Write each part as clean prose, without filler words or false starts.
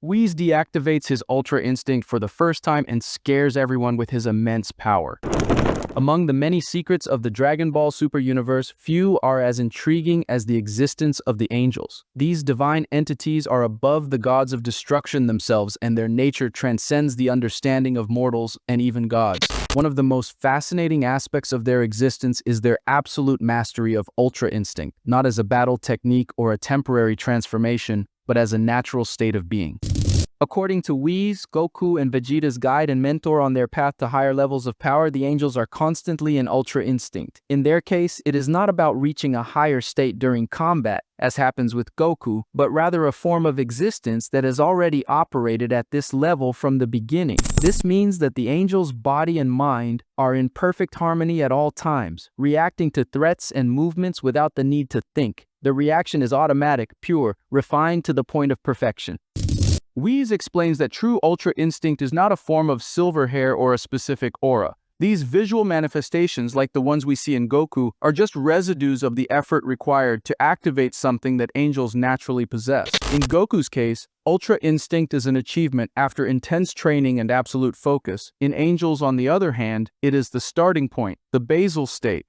Whis deactivates his Ultra Instinct for the first time and scares everyone with his immense power. Among the many secrets of the Dragon Ball Super Universe, few are as intriguing as the existence of the angels. These divine entities are above the gods of destruction themselves, and their nature transcends the understanding of mortals and even gods. One of the most fascinating aspects of their existence is their absolute mastery of Ultra Instinct, not as a battle technique or a temporary transformation, but as a natural state of being. According to Whis, Goku and Vegeta's guide and mentor on their path to higher levels of power, the angels are constantly in Ultra Instinct. In their case, it is not about reaching a higher state during combat, as happens with Goku, but rather a form of existence that has already operated at this level from the beginning. This means that the angel's body and mind are in perfect harmony at all times, reacting to threats and movements without the need to think. The reaction is automatic, pure, refined to the point of perfection. Whis explains that true Ultra Instinct is not a form of silver hair or a specific aura. These visual manifestations, like the ones we see in Goku, are just residues of the effort required to activate something that angels naturally possess. In Goku's case, Ultra Instinct is an achievement after intense training and absolute focus. In angels, on the other hand, it is the starting point, the basal state.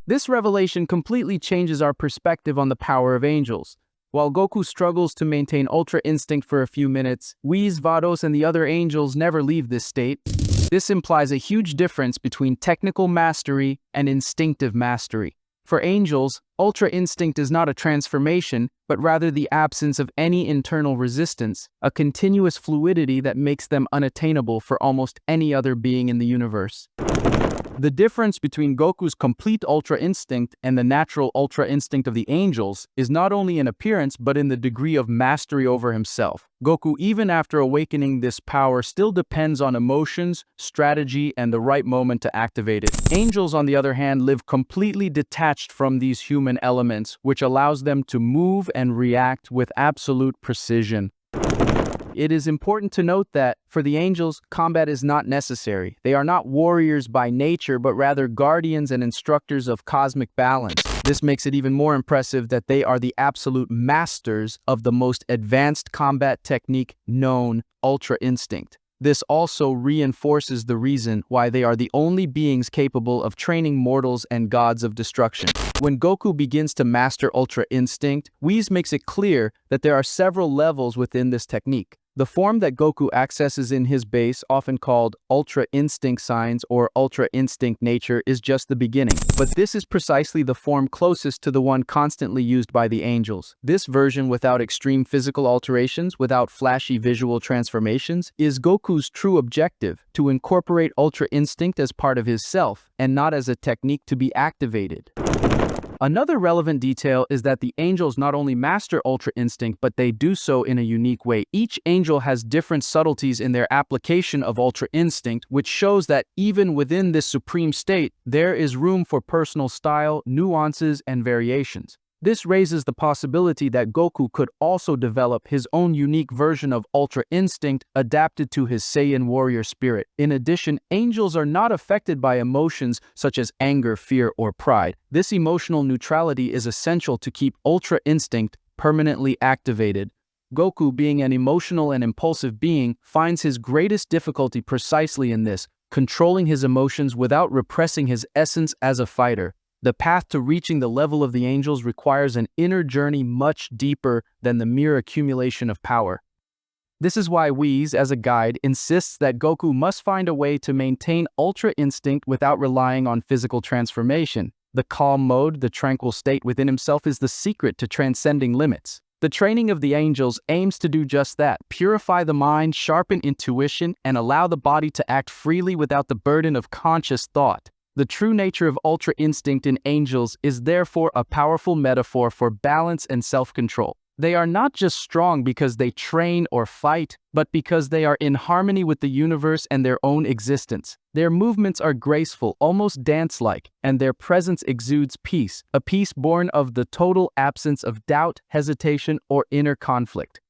This revelation completely changes our perspective on the power of angels. While Goku struggles to maintain Ultra Instinct for a few minutes, Whis, Vados, and the other angels never leave this state. This implies a huge difference between technical mastery and instinctive mastery. For angels, Ultra Instinct is not a transformation, but rather the absence of any internal resistance, a continuous fluidity that makes them unattainable for almost any other being in the universe. The difference between Goku's complete Ultra Instinct and the natural Ultra Instinct of the angels is not only in appearance but in the degree of mastery over himself. Goku, even after awakening this power, still depends on emotions, strategy, and the right moment to activate it. Angels, on the other hand, live completely detached from these human elements, which allows them to move and react with absolute precision. It is important to note that, for the angels, combat is not necessary. They are not warriors by nature, but rather guardians and instructors of cosmic balance. This makes it even more impressive that they are the absolute masters of the most advanced combat technique known, Ultra Instinct. This also reinforces the reason why they are the only beings capable of training mortals and gods of destruction. When Goku begins to master Ultra Instinct, Whis makes it clear that there are several levels within this technique. The form that Goku accesses in his base, often called Ultra Instinct Signs or Ultra Instinct Nature, is just the beginning. But this is precisely the form closest to the one constantly used by the angels. This version, without extreme physical alterations, without flashy visual transformations, is Goku's true objective: to incorporate Ultra Instinct as part of his self, and not as a technique to be activated. Another relevant detail is that the angels not only master Ultra Instinct, but they do so in a unique way. Each angel has different subtleties in their application of Ultra Instinct, which shows that even within this supreme state, there is room for personal style, nuances, and variations. This raises the possibility that Goku could also develop his own unique version of Ultra Instinct adapted to his Saiyan warrior spirit. In addition, angels are not affected by emotions such as anger, fear, or pride. This emotional neutrality is essential to keep Ultra Instinct permanently activated. Goku, being an emotional and impulsive being, finds his greatest difficulty precisely in this, controlling his emotions without repressing his essence as a fighter. The path to reaching the level of the angels requires an inner journey much deeper than the mere accumulation of power. This is why Whis, as a guide, insists that Goku must find a way to maintain Ultra Instinct without relying on physical transformation. The calm mode, the tranquil state within himself, is the secret to transcending limits. The training of the angels aims to do just that: purify the mind, sharpen intuition, and allow the body to act freely without the burden of conscious thought. The true nature of Ultra Instinct in angels is therefore a powerful metaphor for balance and self-control. They are not just strong because they train or fight, but because they are in harmony with the universe and their own existence. Their movements are graceful, almost dance-like, and their presence exudes peace, a peace born of the total absence of doubt, hesitation, or inner conflict.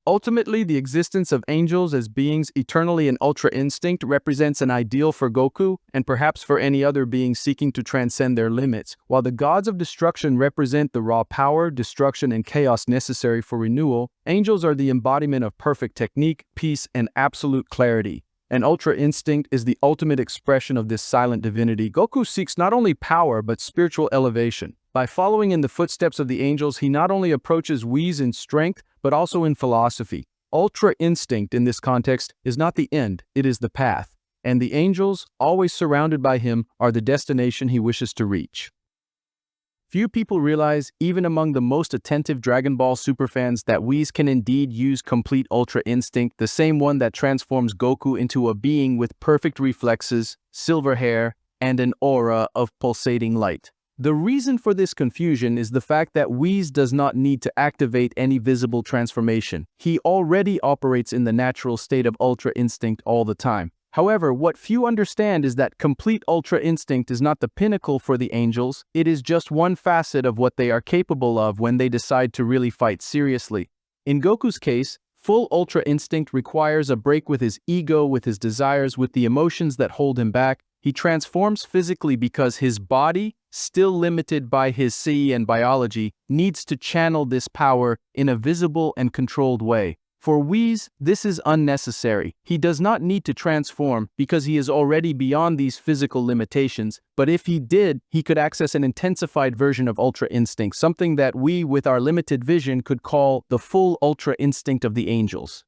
Ultimately, the existence of angels as beings eternally in Ultra Instinct represents an ideal for Goku and perhaps for any other being seeking to transcend their limits, while the gods of destruction represent the raw power, destruction, and chaos necessary for renewal. Angels are the embodiment of perfect technique, peace, and absolute clarity. And Ultra Instinct is the ultimate expression of this silent divinity. Goku seeks not only power but spiritual elevation. By following in the footsteps of the angels, he not only approaches Whis in strength, but also in philosophy. Ultra Instinct in this context is not the end, it is the path. And the angels, always surrounded by him, are the destination he wishes to reach. Few people realize, even among the most attentive Dragon Ball superfans, that Whis can indeed use complete Ultra Instinct, the same one that transforms Goku into a being with perfect reflexes, silver hair, and an aura of pulsating light. The reason for this confusion is the fact that Whis does not need to activate any visible transformation. He already operates in the natural state of Ultra Instinct all the time. However, what few understand is that complete Ultra Instinct is not the pinnacle for the angels, it is just one facet of what they are capable of when they decide to really fight seriously. In Goku's case, full Ultra Instinct requires a break with his ego, with his desires, with the emotions that hold him back. He transforms physically because his body, still limited by his Ci and biology, needs to channel this power in a visible and controlled way. For Whis, this is unnecessary. He does not need to transform because he is already beyond these physical limitations, but if he did, he could access an intensified version of Ultra Instinct, something that we, with our limited vision, could call the full Ultra Instinct of the angels.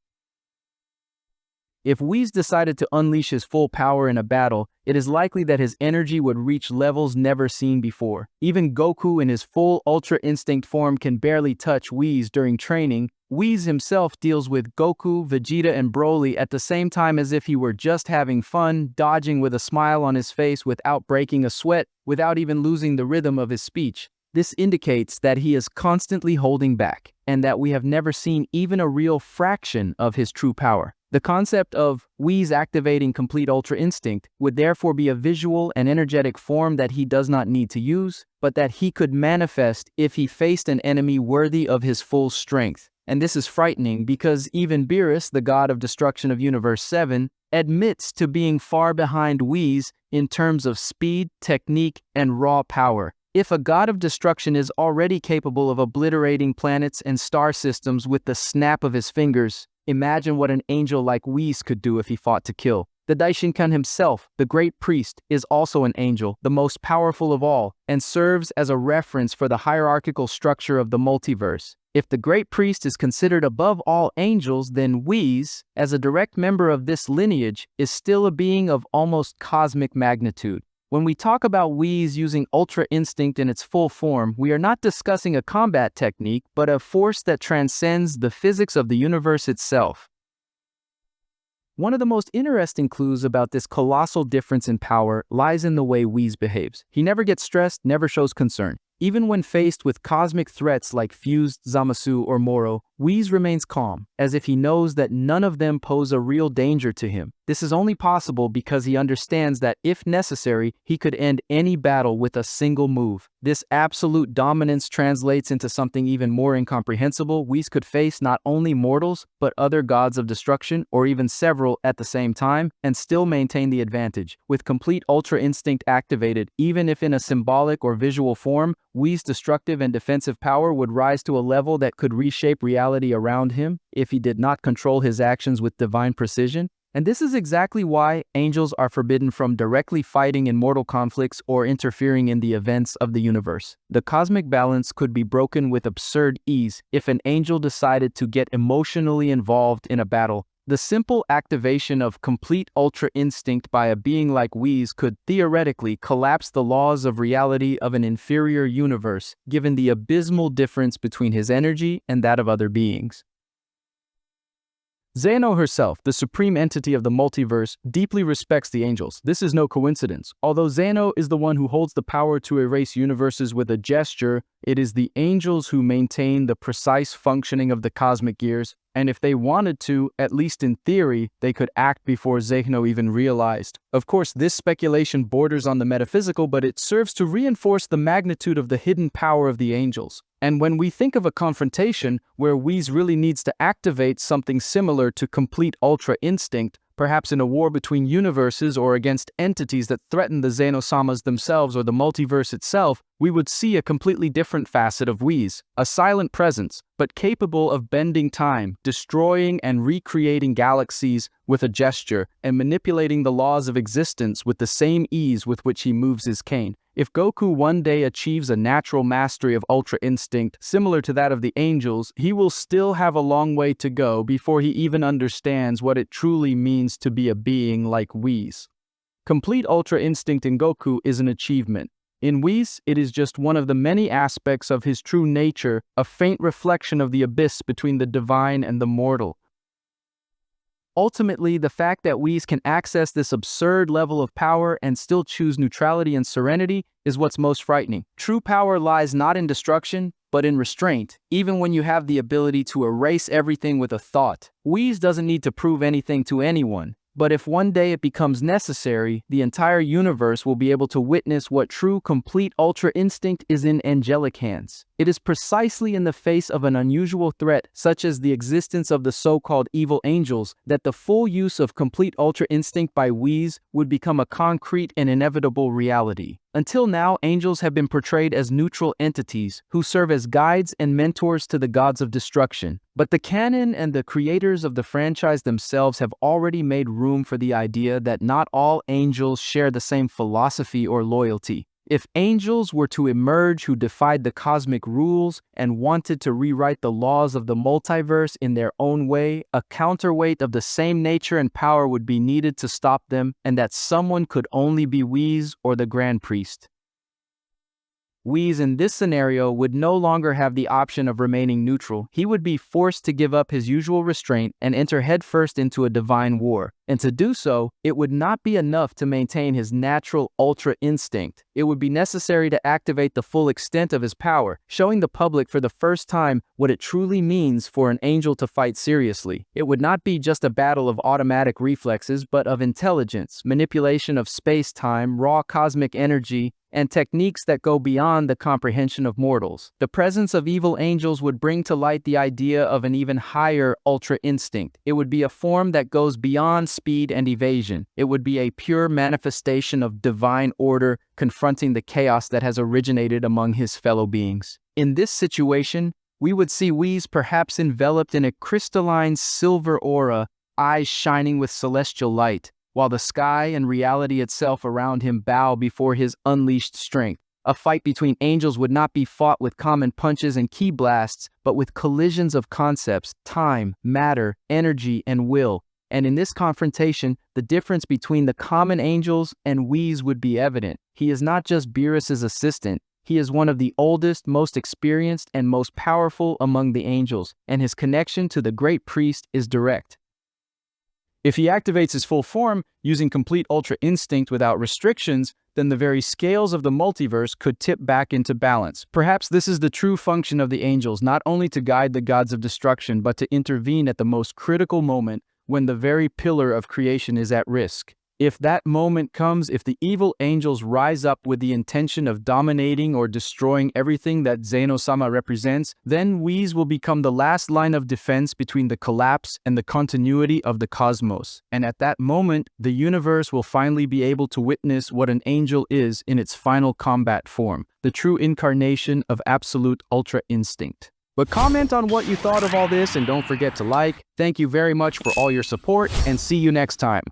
If Whis decided to unleash his full power in a battle, it is likely that his energy would reach levels never seen before. Even Goku in his full Ultra Instinct form can barely touch Whis during training. Whis himself deals with Goku, Vegeta, and Broly at the same time as if he were just having fun, dodging with a smile on his face without breaking a sweat, without even losing the rhythm of his speech. This indicates that he is constantly holding back, and that we have never seen even a real fraction of his true power. The concept of Whis activating complete Ultra Instinct would therefore be a visual and energetic form that he does not need to use, but that he could manifest if he faced an enemy worthy of his full strength. And this is frightening because even Beerus, the god of destruction of Universe 7, admits to being far behind Whis in terms of speed, technique, and raw power. If a god of destruction is already capable of obliterating planets and star systems with the snap of his fingers, imagine what an angel like Whis could do if he fought to kill. The Daishinkan himself, the great priest, is also an angel, the most powerful of all, and serves as a reference for the hierarchical structure of the multiverse. If the great priest is considered above all angels, then Whis, as a direct member of this lineage, is still a being of almost cosmic magnitude. When we talk about Whis using Ultra Instinct in its full form, we are not discussing a combat technique, but a force that transcends the physics of the universe itself. One of the most interesting clues about this colossal difference in power lies in the way Whis behaves. He never gets stressed, never shows concern. Even when faced with cosmic threats like Fused, Zamasu, or Moro, Whis remains calm, as if he knows that none of them pose a real danger to him. This is only possible because he understands that, if necessary, he could end any battle with a single move. This absolute dominance translates into something even more incomprehensible. Whis could face not only mortals, but other gods of destruction, or even several at the same time, and still maintain the advantage. With complete Ultra Instinct activated, even if in a symbolic or visual form, Whis' destructive and defensive power would rise to a level that could reshape reality around him if he did not control his actions with divine precision. And this is exactly why angels are forbidden from directly fighting in mortal conflicts or interfering in the events of the universe. The cosmic balance could be broken with absurd ease if an angel decided to get emotionally involved in a battle. The simple activation of complete Ultra Instinct by a being like Whis could theoretically collapse the laws of reality of an inferior universe, given the abysmal difference between his energy and that of other beings. Xeno herself, the supreme entity of the multiverse, deeply respects the angels. This is no coincidence. Although Xeno is the one who holds the power to erase universes with a gesture, it is the angels who maintain the precise functioning of the cosmic gears. And if they wanted to, at least in theory, they could act before Zeno even realized. Of course, this speculation borders on the metaphysical, but it serves to reinforce the magnitude of the hidden power of the angels. And when we think of a confrontation where Whis really needs to activate something similar to complete ultra instinct, perhaps in a war between universes or against entities that threaten the Xenosamas themselves or the multiverse itself, we would see a completely different facet of Whis, a silent presence, but capable of bending time, destroying and recreating galaxies with a gesture, and manipulating the laws of existence with the same ease with which he moves his cane. If Goku one day achieves a natural mastery of Ultra Instinct similar to that of the angels, he will still have a long way to go before he even understands what it truly means to be a being like Whis. Complete Ultra Instinct in Goku is an achievement. In Whis, it is just one of the many aspects of his true nature, a faint reflection of the abyss between the divine and the mortal. Ultimately, the fact that Whis can access this absurd level of power and still choose neutrality and serenity is what's most frightening. True power lies not in destruction, but in restraint, even when you have the ability to erase everything with a thought. Whis doesn't need to prove anything to anyone. But if one day it becomes necessary, the entire universe will be able to witness what true complete ultra instinct is in angelic hands. It is precisely in the face of an unusual threat, such as the existence of the so-called evil angels, that the full use of complete ultra instinct by Whis would become a concrete and inevitable reality. Until now, angels have been portrayed as neutral entities who serve as guides and mentors to the gods of destruction. But the canon and the creators of the franchise themselves have already made room for the idea that not all angels share the same philosophy or loyalty. If angels were to emerge who defied the cosmic rules and wanted to rewrite the laws of the multiverse in their own way, a counterweight of the same nature and power would be needed to stop them, and that someone could only be Whis or the Grand Priest. Whis in this scenario would no longer have the option of remaining neutral. He would be forced to give up his usual restraint and enter headfirst into a divine war. And to do so, it would not be enough to maintain his natural ultra instinct. It would be necessary to activate the full extent of his power, showing the public for the first time what it truly means for an angel to fight seriously. It would not be just a battle of automatic reflexes, but of intelligence, manipulation of space-time, raw cosmic energy, and techniques that go beyond the comprehension of mortals. The presence of evil angels would bring to light the idea of an even higher ultra instinct. It would be a form that goes beyond speed and evasion. It would be a pure manifestation of divine order confronting the chaos that has originated among his fellow beings. In this situation, we would see Whis perhaps enveloped in a crystalline silver aura, eyes shining with celestial light, while the sky and reality itself around him bow before his unleashed strength. A fight between angels would not be fought with common punches and ki blasts, but with collisions of concepts, time, matter, energy, and will. And in this confrontation, the difference between the common angels and Whis would be evident. He is not just Beerus's assistant. He is one of the oldest, most experienced, and most powerful among the angels, and his connection to the great priest is direct. If he activates his full form, using complete ultra instinct without restrictions, then the very scales of the multiverse could tip back into balance. Perhaps this is the true function of the angels, not only to guide the gods of destruction, but to intervene at the most critical moment when the very pillar of creation is at risk. If that moment comes, if the evil angels rise up with the intention of dominating or destroying everything that Xeno-sama represents, then Whis will become the last line of defense between the collapse and the continuity of the cosmos. And at that moment, the universe will finally be able to witness what an angel is in its final combat form, the true incarnation of absolute ultra instinct. But comment on what you thought of all this and don't forget to like. Thank you very much for all your support and see you next time.